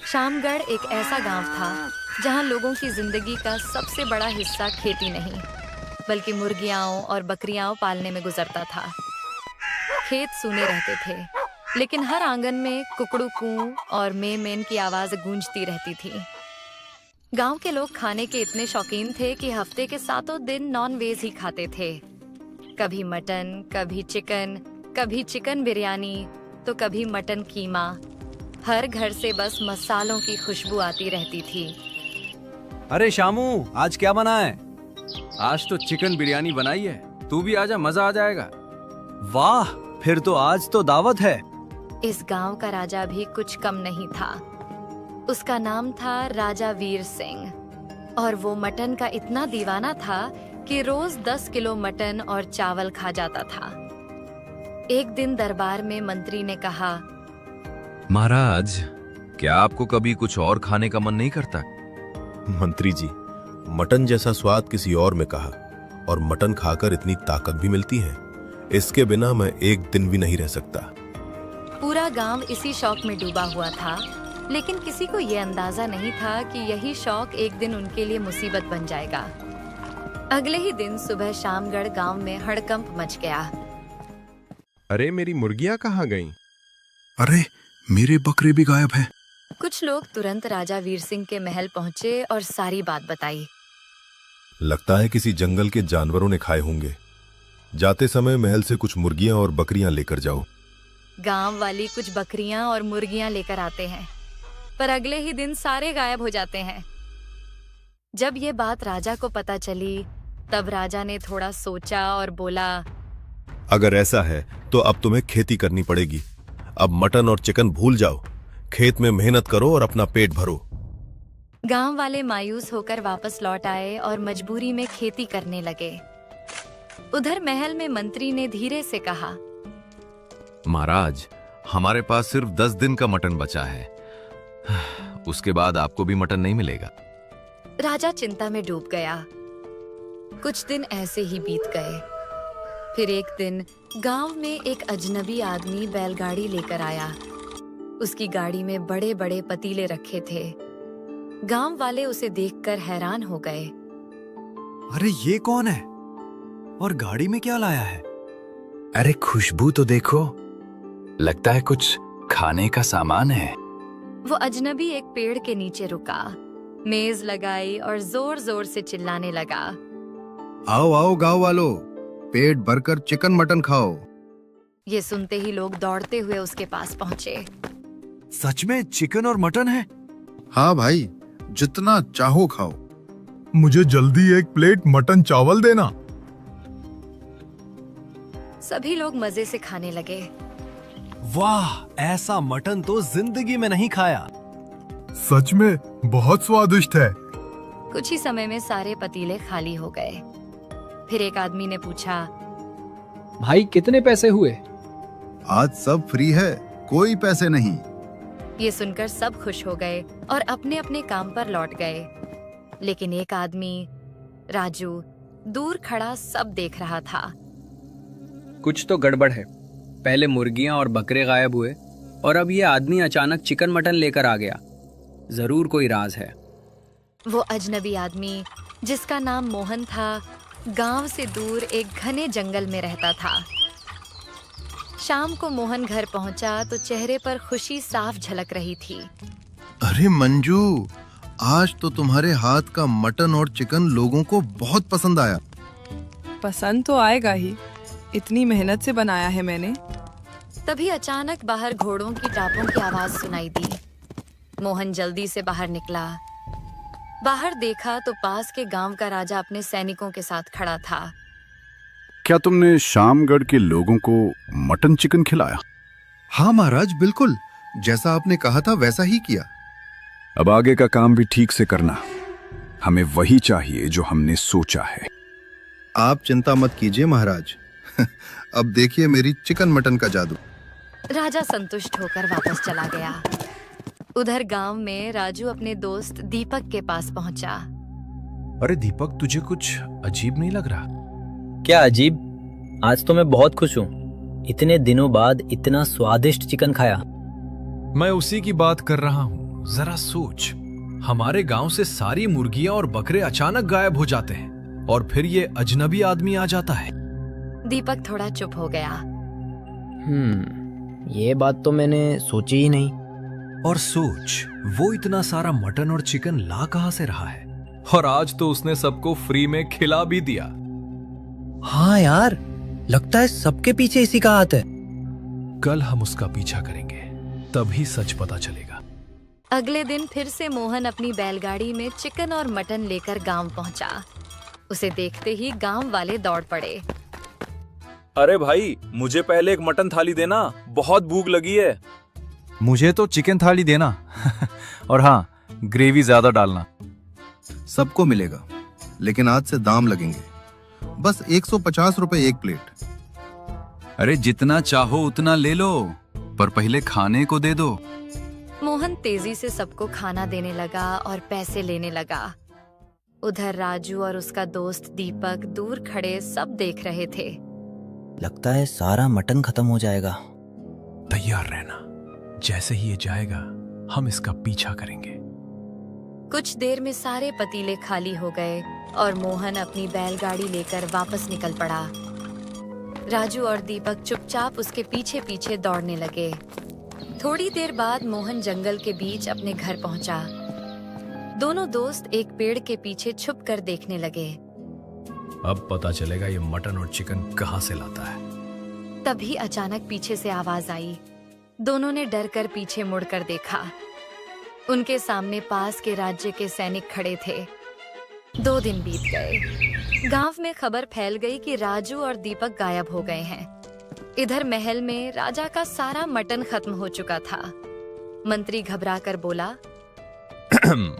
शामगढ़ एक ऐसा गांव था जहां लोगों की जिंदगी का सबसे बड़ा हिस्सा खेती नहीं बल्कि मुर्गियां और बकरियां पालने में गुजरता था। खेत सूने रहते थे, लेकिन हर आंगन में कुकड़ू कू और मेन की आवाज गूंजती रहती थी। गांव के लोग खाने के इतने शौकीन थे कि हफ्ते के 7 दिन नॉन वेज ही खाते थे। कभी मटन, कभी चिकन बिरयानी, तो कभी मटन कीमा। हर घर से बस मसालों की खुशबू आती रहती थी। अरे शामू, आज क्या बना है? आज तो चिकन बिरयानी बनाई है, तू भी आजा, मजा आ जाएगा। वाह, फिर तो आज तो दावत है। इस गांव का राजा भी कुछ कम नहीं था। उसका नाम था राजा वीर सिंह और वो मटन का इतना दीवाना था कि रोज 10 किलो मटन और चावल खा जाता था। एक दिन दरबार में मंत्री ने कहा, महाराज, क्या आपको कभी कुछ और खाने का मन नहीं करता? मंत्री जी, मटन जैसा स्वाद किसी और में कहा, और मटन खाकर इतनी ताकत भी मिलती है, इसके बिना मैं एक दिन भी नहीं रह सकता। पूरा गांव इसी शौक में डूबा हुआ था, लेकिन किसी को ये अंदाजा नहीं था कि यही शौक एक दिन उनके लिए मुसीबत बन जाएगा। अगले ही दिन सुबह शामगढ़ गांव में हड़कंप मच गया। अरे, मेरी मुर्गियां कहाँ गईं? अरे, मेरे बकरे भी गायब हैं। कुछ लोग तुरंत राजा वीर सिंह के महल पहुंचे और सारी बात बताई। लगता है किसी जंगल के जानवरों ने खाए होंगे। जाते समय महल से कुछ मुर्गियां और बकरियां लेकर जाओ। गांव वाली कुछ बकरियां और मुर्गियां लेकर आते हैं, पर अगले ही दिन सारे गायब हो जाते हैं। जब ये बात राजा को पता चली, तब राजा ने थोड़ा सोचा और बोला, अगर ऐसा है तो अब तुम्हें खेती करनी पड़ेगी। अब मटन और चिकन भूल जाओ, खेत में मेहनत करो और अपना पेट भरो। गांव वाले मायूस होकर वापस लौट आए और मजबूरी में खेती करने लगे। उधर महल में मंत्री ने धीरे से कहा, महाराज, हमारे पास सिर्फ 10 दिन का मटन बचा है, उसके बाद आपको भी मटन नहीं मिलेगा। राजा चिंता में डूब गया। कुछ दिन ऐसे ही बीत गए। फिर एक दिन गांव में एक अजनबी आदमी बैलगाड़ी लेकर आया। उसकी गाड़ी में बड़े बड़े पतीले रखे थे। गांव वाले उसे देखकर हैरान हो गए। अरे, ये कौन है और गाड़ी में क्या लाया है? अरे, खुशबू तो देखो, लगता है कुछ खाने का सामान है। वो अजनबी एक पेड़ के नीचे रुका, मेज लगाई और जोर जोर से चिल्लाने लगा, आओ आओ गांव वालों, पेट भरकर चिकन मटन खाओ। ये सुनते ही लोग दौड़ते हुए उसके पास पहुंचे। सच में चिकन और मटन है? हाँ भाई, जितना चाहो खाओ। मुझे जल्दी एक प्लेट मटन चावल देना। सभी लोग मजे से खाने लगे। वाह, ऐसा मटन तो जिंदगी में नहीं खाया। सच में बहुत स्वादिष्ट है। कुछ ही समय में सारे पतीले खाली हो गए। फिर एक आदमी ने पूछा, भाई कितने पैसे हुए? आज सब फ्री है, कोई पैसे नहीं। ये सुनकर सब खुश हो गए और अपने अपने काम पर लौट गए। लेकिन एक आदमी, राजू, दूर खड़ा सब देख रहा था। कुछ तो गड़बड़ है। पहले मुर्गियां और बकरे गायब हुए और अब ये आदमी अचानक चिकन मटन लेकर आ गया। जरूर कोई राज है। वो अजनबी आदमी, जिसका नाम मोहन था, गांव से दूर एक घने जंगल में रहता था। शाम को मोहन घर पहुंचा तो चेहरे पर खुशी साफ झलक रही थी। अरे मंजू, आज तो तुम्हारे हाथ का मटन और चिकन लोगों को बहुत पसंद आया। पसंद तो आएगा ही, इतनी मेहनत से बनाया है मैंने। तभी अचानक बाहर घोड़ों की टापों की आवाज सुनाई दी। मोहन जल्दी से बाहर निकला। बाहर देखा तो पास के गांव का राजा अपने सैनिकों के साथ खड़ा था। क्या तुमने शामगढ़ के लोगों को मटन चिकन खिलाया? हाँ महाराज, बिल्कुल जैसा आपने कहा था वैसा ही किया। अब आगे का काम भी ठीक से करना। हमें वही चाहिए जो हमने सोचा है। आप चिंता मत कीजिए महाराज। अब देखिए मेरी चिकन मटन का जादू। राजा संतुष्ट होकर वापस चला गया। उधर गांव में राजू अपने दोस्त दीपक के पास पहुंचा। अरे दीपक, तुझे कुछ अजीब नहीं लग रहा? क्या अजीब? आज तो मैं बहुत खुश हूँ। इतने दिनों बाद इतना स्वादिष्ट चिकन खाया। मैं उसी की बात कर रहा हूँ। जरा सोच, हमारे गांव से सारी मुर्गियां और बकरे अचानक गायब हो जाते हैं और फिर ये अजनबी आदमी आ जाता है। दीपक थोड़ा चुप हो गया। ये बात तो मैंने सोची ही नहीं। और सोच, वो इतना सारा मटन और चिकन ला कहां से रहा है, और आज तो उसने सबको फ्री में खिला भी दिया। हाँ यार, लगता है सबके पीछे इसी का हाथ है। कल हम उसका पीछा करेंगे, तभी सच पता चलेगा। अगले दिन फिर से मोहन अपनी बैलगाड़ी में चिकन और मटन लेकर गांव पहुंचा। उसे देखते ही गांव वाले दौड़ पड़े। अरे भाई, मुझे पहले एक मटन थाली देना, बहुत भूख लगी है। मुझे तो चिकन थाली देना और हाँ, ग्रेवी ज्यादा डालना। सबको मिलेगा, लेकिन आज से दाम लगेंगे। बस 150 रुपए एक प्लेट। अरे जितना चाहो उतना ले लो, पर पहले खाने को दे दो। मोहन तेजी से सबको खाना देने लगा और पैसे लेने लगा। उधर राजू और उसका दोस्त दीपक दूर खड़े सब देख रहे थे। लगता है सारा मटन खत्म हो जाएगा। तैयार रहना, जैसे ही ये जाएगा हम इसका पीछा करेंगे। कुछ देर में सारे पतीले खाली हो गए और मोहन अपनी बैलगाड़ी लेकर वापस निकल पड़ा। राजू और दीपक चुपचाप उसके पीछे पीछे दौड़ने लगे। थोड़ी देर बाद मोहन जंगल के बीच अपने घर पहुंचा। दोनों दोस्त एक पेड़ के पीछे छुप कर देखने लगे। अब पता चलेगा ये मटन और चिकन कहां से लाता है। तभी अचानक पीछे से आवाज आई। दोनों ने डर कर पीछे मुड़कर देखा। उनके सामने पास के राज्य के सैनिक खड़े थे। 2 दिन बीत गए। गांव में खबर फैल गई कि राजू और दीपक गायब हो गए हैं। इधर महल में राजा का सारा मटन खत्म हो चुका था। मंत्री घबरा कर बोला,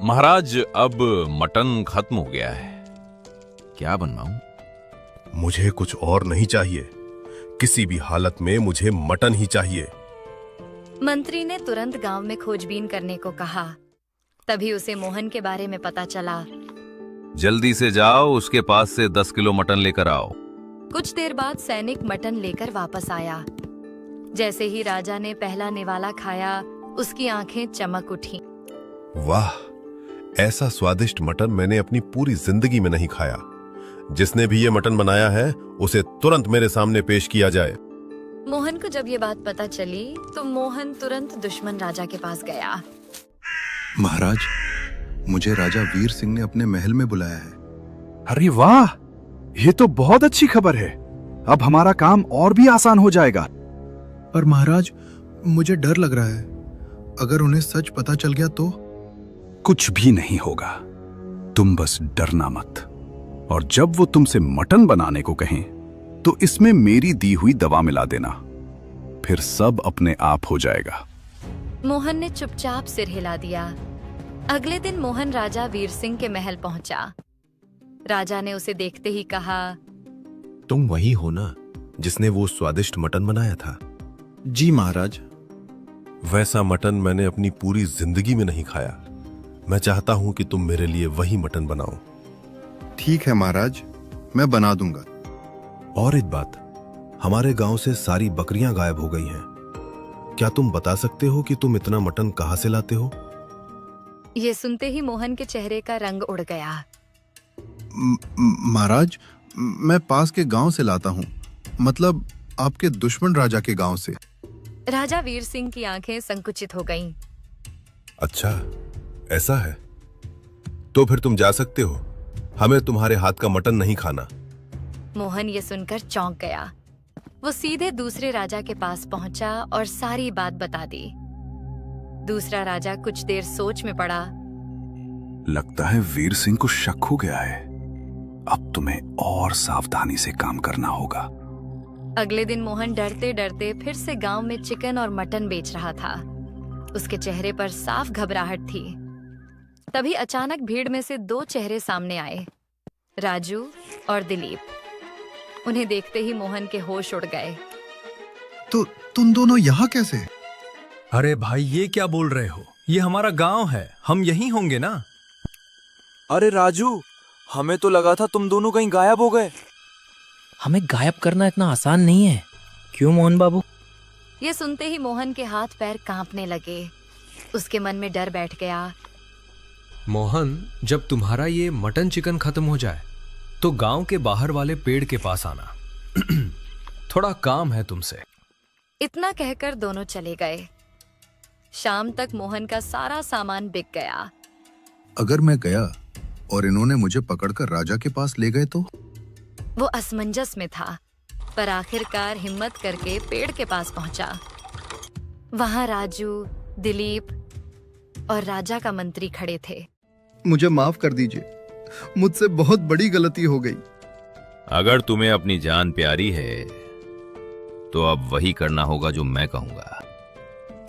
महाराज, अब मटन खत्म हो गया है, क्या बनवाऊं? मुझे कुछ और नहीं चाहिए। किसी भी हालत में मुझे मटन ही चाहिए। मंत्री ने तुरंत गांव में खोजबीन करने को कहा। तभी उसे मोहन के बारे में पता चला। जल्दी से जाओ, उसके पास से 10 किलो मटन लेकर आओ। कुछ देर बाद सैनिक मटन लेकर वापस आया। जैसे ही राजा ने पहला निवाला खाया, उसकी आंखें चमक उठी। वाह, ऐसा स्वादिष्ट मटन मैंने अपनी पूरी जिंदगी में नहीं खाया। जिसने भी ये मटन बनाया है, उसे तुरंत मेरे सामने पेश किया जाए। मोहन को जब ये बात पता चली तो मोहन तुरंत दुश्मन राजा के पास गया। महाराज, मुझे राजा वीर सिंह ने अपने महल में बुलाया है। अरे वाह, ये तो बहुत अच्छी खबर है। अब हमारा काम और भी आसान हो जाएगा। पर महाराज, मुझे डर लग रहा है। अगर उन्हें सच पता चल गया तो? कुछ भी नहीं होगा, तुम बस डरना मत। और जब वो तुमसे मटन बनाने को कहें तो इसमें मेरी दी हुई दवा मिला देना, फिर सब अपने आप हो जाएगा। मोहन ने चुपचाप सिर हिला दिया। अगले दिन मोहन राजा वीर सिंह के महल पहुंचा। राजा ने उसे देखते ही कहा, तुम वही हो ना जिसने वो स्वादिष्ट मटन बनाया था? जी महाराज। वैसा मटन मैंने अपनी पूरी जिंदगी में नहीं खाया। मैं चाहता हूं कि तुम मेरे लिए वही मटन बनाओ। ठीक है महाराज, मैं बना दूंगा। और एक बात, हमारे गांव से सारी बकरियां गायब हो गई हैं। क्या तुम बता सकते हो कि तुम इतना मटन कहां से लाते हो? ये सुनते ही मोहन के चेहरे का रंग उड़ गया। महाराज, मैं पास के गांव से लाता हूँ, मतलब आपके दुश्मन राजा के गांव से। राजा वीर सिंह की आंखें संकुचित हो गईं। अच्छा, ऐसा है तो फिर तुम जा सकते हो। हमें तुम्हारे हाथ का मटन नहीं खाना। मोहन ये सुनकर चौंक गया। वो सीधे दूसरे राजा के पास पहुंचा और सारी बात बता दी। दूसरा राजा कुछ देर सोच में पड़ा। लगता है वीर सिंह को शक हो गया है। अब तुम्हें और सावधानी से काम करना होगा। अगले दिन मोहन डरते डरते फिर से गांव में चिकन और मटन बेच रहा था। उसके चेहरे पर साफ घबराहट थी। तभी अचानक भीड़ में से 2 चेहरे सामने आए, राजू और दिलीप। उन्हें देखते ही मोहन के होश उड़ गए। तो तुम दोनों यहाँ कैसे? अरे भाई, ये क्या बोल रहे हो? ये हमारा गांव है, हम यहीं होंगे ना। अरे राजू, हमें तो लगा था तुम दोनों कहीं गायब हो गए। हमें गायब करना इतना आसान नहीं है। क्यों मोहन बाबू? ये सुनते ही मोहन के हाथ पैर कांपने लगे। उसके मन में डर बैठ गया। मोहन, जब तुम्हारा ये मटन चिकन खत्म हो जाए तो गांव के बाहर वाले पेड़ के पास आना। थोड़ा काम है तुमसे। इतना कहकर दोनों चले गए। शाम तक मोहन का सारा सामान बिक गया। अगर मैं गया और इन्होंने मुझे पकड़कर राजा के पास ले गए तो? वो असमंजस में था, पर आखिरकार हिम्मत करके पेड़ के पास पहुंचा। वहां राजू, दिलीप और राजा का मंत्री खड़े थे। मुझे माफ कर दीजिए, मुझसे बहुत बड़ी गलती हो गई। अगर तुम्हें अपनी जान प्यारी है तो अब वही करना होगा जो मैं कहूंगा।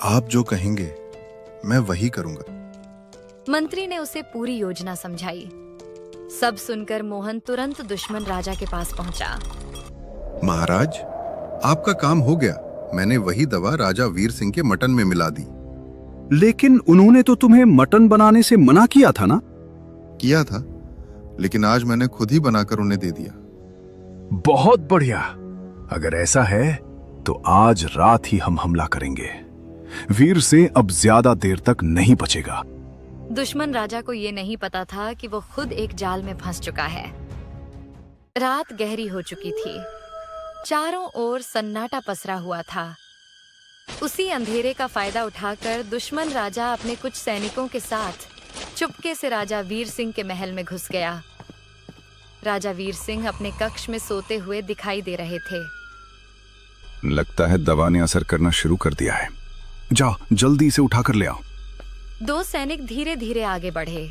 आप जो कहेंगे मैं वही करूंगा। मंत्री ने उसे पूरी योजना समझाई। सब सुनकर मोहन तुरंत दुश्मन राजा के पास पहुंचा। महाराज, आपका काम हो गया। मैंने वही दवा राजा वीर सिंह के मटन में मिला दी। लेकिन उन्होंने तो तुम्हें मटन बनाने से मना किया था ना? किया था, लेकिन आज मैंने खुद ही बनाकर उन्हें दे दिया। बहुत बढ़िया। अगर ऐसा है तो आज रात ही हम हमला करेंगे। वीर सिंह अब ज्यादा देर तक नहीं बचेगा। दुश्मन राजा को ये नहीं पता था कि वो खुद एक जाल में फंस चुका है। रात गहरी हो चुकी थी। चारों ओर सन्नाटा पसरा हुआ था। उसी अंधेरे का फायदा उठाकर दुश्मन राजा अपने कुछ सैनिकों के साथ चुपके से राजा वीर सिंह के महल में घुस गया। राजा वीर सिंह अपने कक्ष में सोते हुए दिखाई दे रहे थे। लगता है दवा ने असर करना शुरू कर दिया है। जाओ जल्दी इसे उठाकर ले आओ। दो सैनिक धीरे धीरे आगे बढ़े।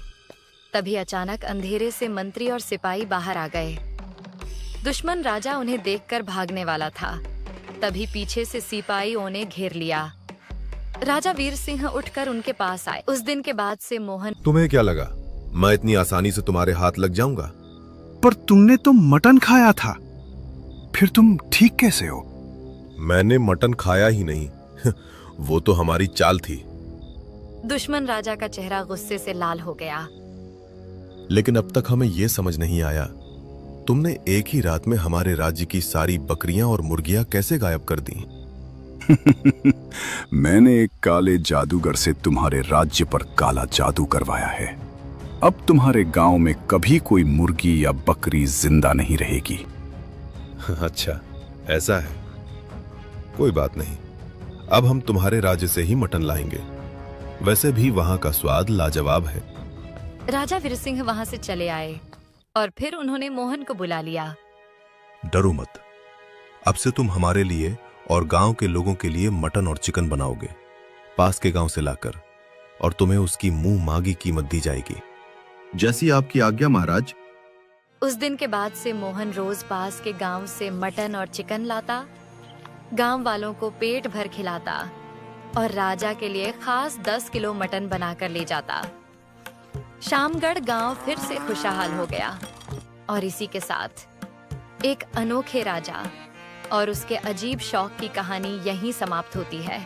तभी अचानक अंधेरे से मंत्री और सिपाही बाहर आ गए। दुश्मन राजा उन्हें देखकर भागने वाला था। तभी पीछे से सिपाहियों ने घेर लिया। राजा वीर सिंह उठकर उनके पास आए। उस दिन के बाद से मोहन। तुम्हें क्या लगा मैं इतनी आसानी से तुम्हारे हाथ लग जाऊंगा? पर तुमने तो मटन खाया था, फिर तुम ठीक कैसे हो? मैंने मटन खाया ही नहीं। वो तो हमारी चाल थी। दुश्मन राजा का चेहरा गुस्से से लाल हो गया। लेकिन अब तक हमें यह समझ नहीं आया, तुमने एक ही रात में हमारे राज्य की सारी बकरियां और मुर्गियां कैसे गायब कर दी? मैंने एक काले जादूगर से तुम्हारे राज्य पर काला जादू करवाया है। अब तुम्हारे गांव में कभी कोई मुर्गी या बकरी जिंदा नहीं रहेगी। अच्छा, ऐसा है। कोई बात नहीं, अब हम तुम्हारे राज्य से ही मटन लाएंगे। वैसे भी वहां का स्वाद लाजवाब है। राजा वीर सिंह वहां से चले आए और फिर उन्होंने मोहन को बुला लिया। डरो मत, अब से तुम हमारे लिए और गांव के लोगों के लिए मटन और चिकन बनाओगे, पास के गांव से लाकर, और तुम्हें उसकी मुंह मांगी कीमत दी जाएगी। जैसी आपकी आज्ञा महाराज। उस दिन के बाद से मोहन रोज पास के गांव से मटन और चिकन लाता, गांव वालों को पेट भर खिलाता और राजा के लिए खास 10 किलो मटन बनाकर ले जाता। शामगढ़ गांव फिर से खुशहाल हो गया और इसी के साथ एक अनोखे राजा और उसके अजीब शौक की कहानी यहीं समाप्त होती है।